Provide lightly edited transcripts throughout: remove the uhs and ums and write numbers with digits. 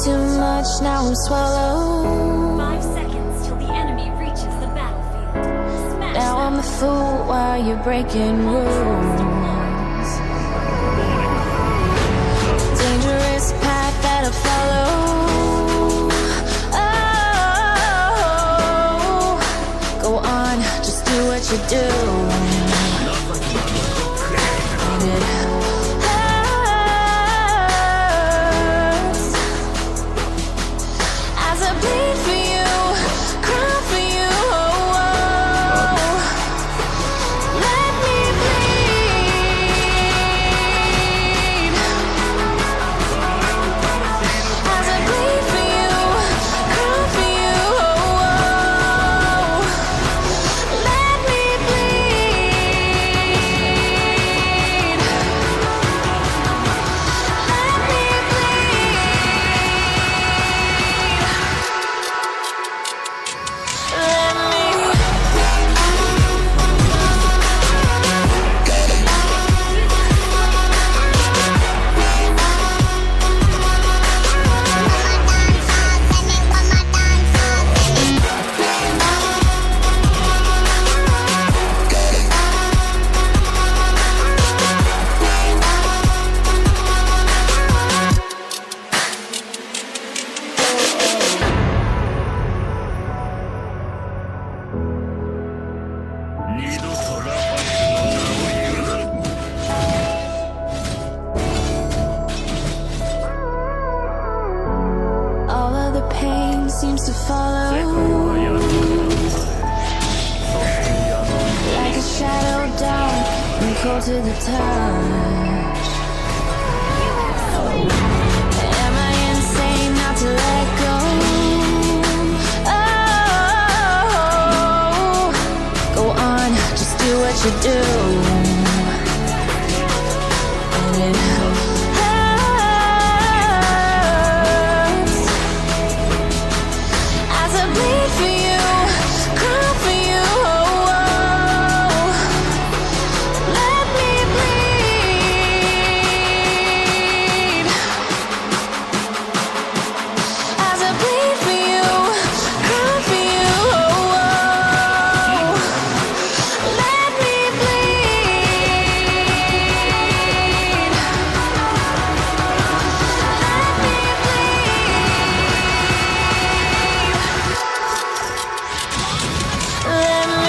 too much, now I'm swallowed. 5 seconds till the enemy reaches the battlefield. Smash Now I'm a fool while you're breaking rules. Dangerous path that I follow. Oh, go on, just do what you do. And it hurts as I bleed for you, cry for you. Let me bleed as I bleed for you, cry for you. Let me bleed. Let me bleed. Let me. All of the pain seems to follow like a shadow down and cold to the touch. Am I insane not to let go? Oh, go on, just do what you do. And it hurts as I bleed for you, cry for you. Let me bleed as I bleed for you, cry for you. Let me bleed. Let me.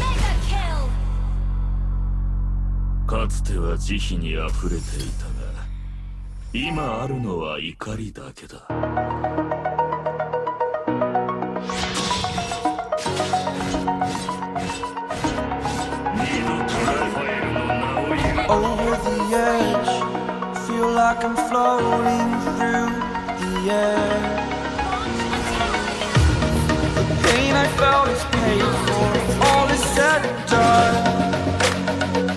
Mega kill. かつては慈悲にあふれていたが、今あるのは怒りだけだ。 Over the edge, feel like I'm floating through the air. The pain I felt is paid for, all is said and done.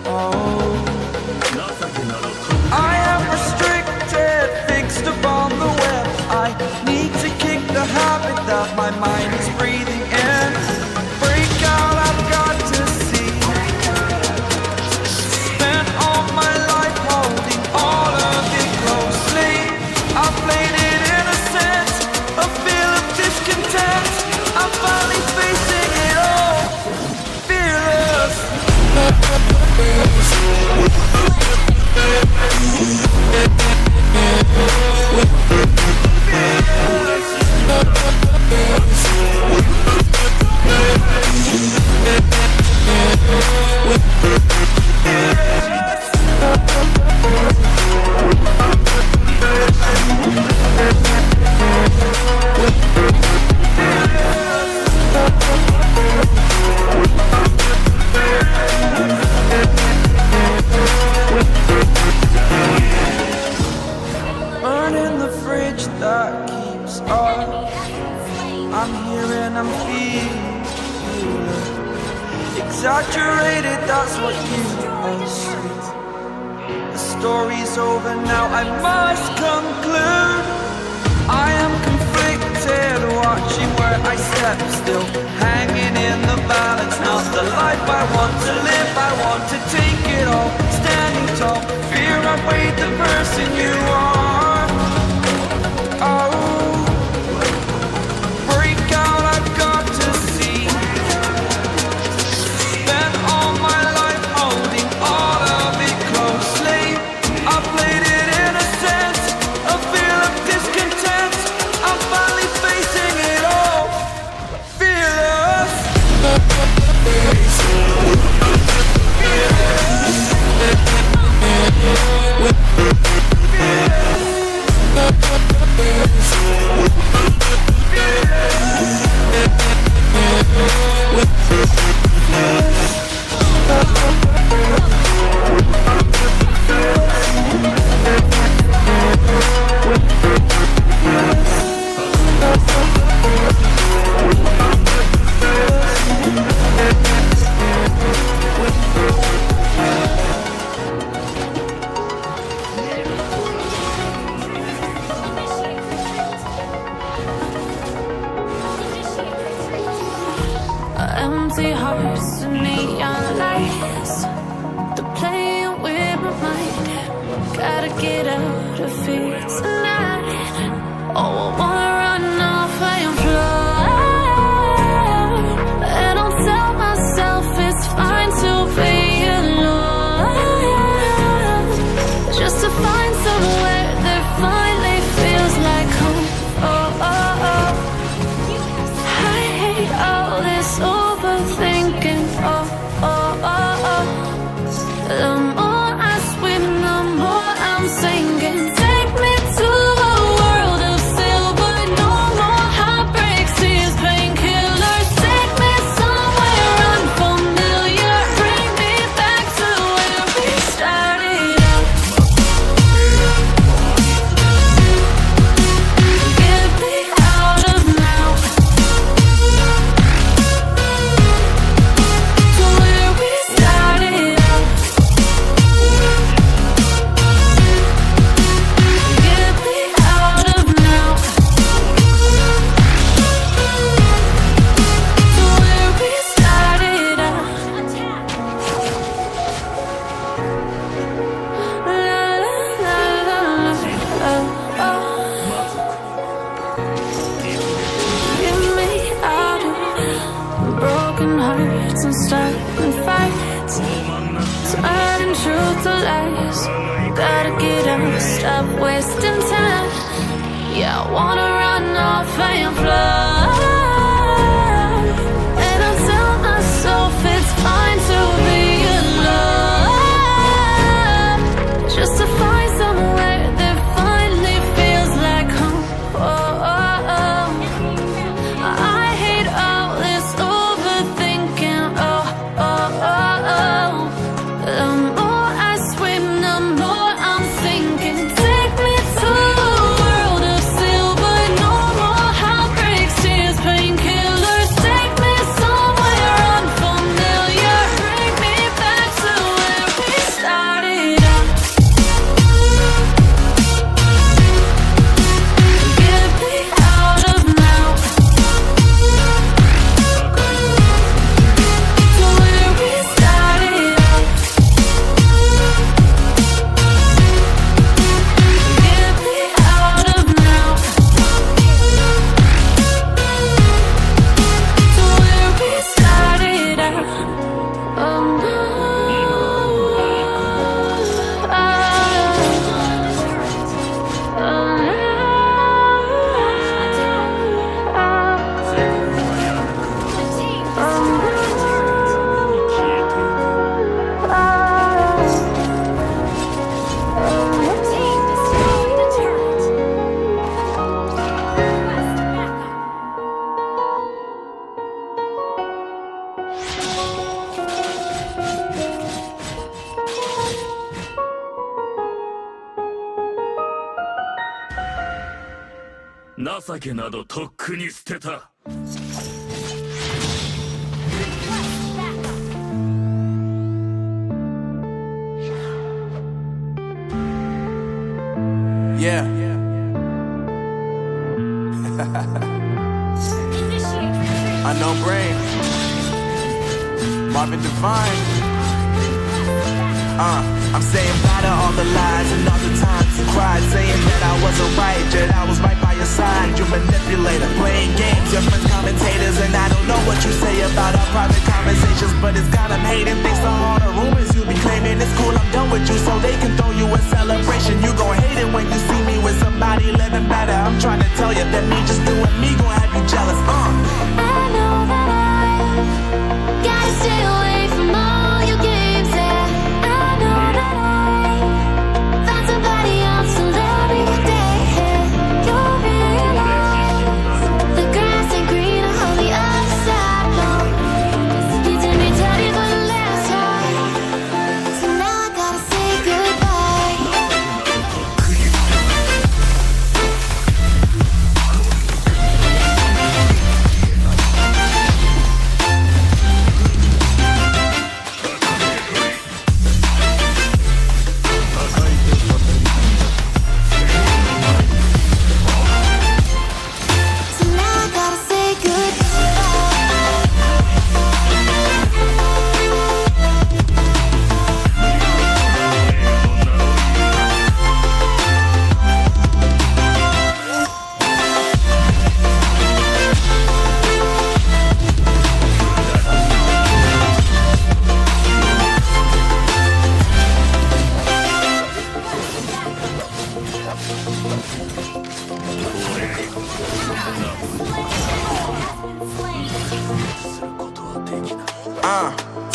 Oh, I am restricted, fixed upon the web. I need to kick the habit that my mind is breathing in. Break out, I've got to see. Spent all my life holding all of it closely. I played it innocent, a feel of discontent. I'm finally facing it all, fearless. Fearless. am fearless. Exaggerated, that's what you say. The story's over now, I must conclude. I am conflicted, watching where I step still, hanging in the balance. Not the life I want to live, I want to take it all. Standing tall, fear I weighed the person you are. Oh, break out, I've got to see. Spent all my life holding all of it closely. I played it innocent, a feel of discontent. I'm finally facing it all, fearless. Empty hearts and neon lights, they're playing with my mind. Gotta get out of here tonight. Oh, I wanna run off and fly, and I'll tell myself it's fine to be alone, just to find somewhere that finally feels like home. Oh, oh, oh. I hate all this overthinking. Oh, oh, oh, oh. The more I swim, the more I'm sinking. Take me to a world of silver. No more heartbreaks, tears, painkillers. Take me somewhere unfamiliar. Bring me back to where we started out. Get me out of now, to where we started out. Get me out of now, to where we started out. La la la la la. Oh, oh. Get me out of broken hearts and starting fights, turning truth to lies. Gotta get out, stop wasting time. Yeah, I wanna run off and fly, and I tell myself it's fine to be alone, just to find somewhere that finally feels like home. Oh, oh, oh. I hate all this overthinking. Oh, oh, oh, oh. The more I swim, the more I'm sinking. Take me to a world of silver. No more heartbreaks, tears, painkillers. Take me somewhere unfamiliar. Bring me back to where we started out. Get me out of now, to where we started out. Get me out of now, to where we started out. Oh no, Team destroyed a turret. Request backup. Yeah. Unknown Brain. Marvin Devine. I'm saying bye to all the lies and all the times you cried, saying that I wasn't right, that I was right by your side. You manipulator, playing games, your friends commentators, and I don't know what you say about our private conversations, but it's got them hating. Thanks to all the rumors you be claiming. It's cool, I'm done with you, so they can throw you a celebration. You gon' hate it when you see me with somebody living better. I'm trying to tell you that me just doing me gon' have you jealous. I know that I gotta stay away from all your games, yeah. I know that I found somebody else to love every day, yeah. You'll realize the grass ain't greener on the other side, no. You did me dirty for the last time, so now I gotta say goodbye. So now I gotta say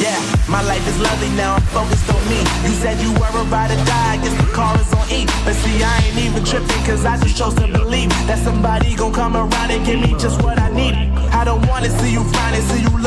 Yeah, my life is lovely now, I'm focused on me. You said you were a ride or die, I guess the car is on E. But see, I ain't even tripping, cause I just chose to believe that somebody gon' come around and give me just what I need. I don't wanna see you finally, see you